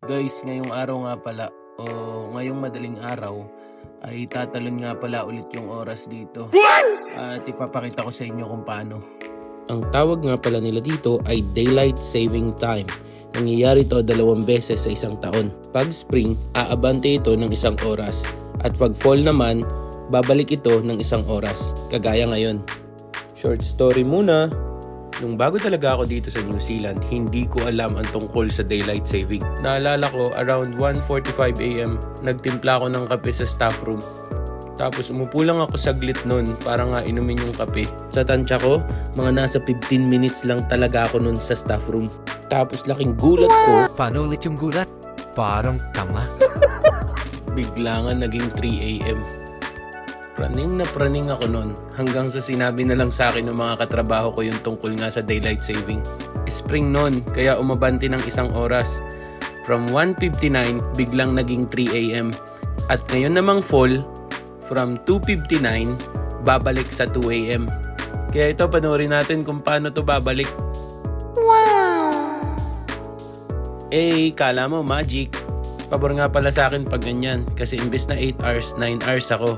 Guys, ngayong araw nga pala o ngayong madaling araw ay tatalon nga pala ulit yung oras dito. At ipapakita ko sa inyo kung paano. Ang tawag nga pala nila dito ay Daylight Saving Time. Nangyayari ito 2 beses sa isang taon. Pag spring, aabante ito ng 1 oras. At pag fall naman, babalik ito ng 1 oras. Kagaya ngayon. Short story muna. Nung bago talaga ako dito sa New Zealand, hindi ko alam ang tungkol sa daylight saving. Naalala ko, around 1:45 AM, nagtimpla ako ng kape sa staff room. Tapos umupo lang ako saglit nun para nga inumin yung kape. Sa tansya ko, mga nasa 15 minutes lang talaga ako nun sa staff room. Tapos laking gulat ko, Paano ulit yung gulat? Parang tanga. bigla nga naging 3 AM. Praning na praning ako nun hanggang sa sinabi na lang sa akin ng mga katrabaho ko yung tungkol nga sa daylight saving. Spring nun, kaya umabante ng 1 oras. From 1:59, biglang naging 3 AM. At ngayon namang fall, from 2:59, babalik sa 2 AM. Kaya ito, panoorin natin kung paano to babalik. Wow! Kala mo magic. Pabor nga pala sa akin pag ganyan kasi imbes na 8 hours, 9 hours ako.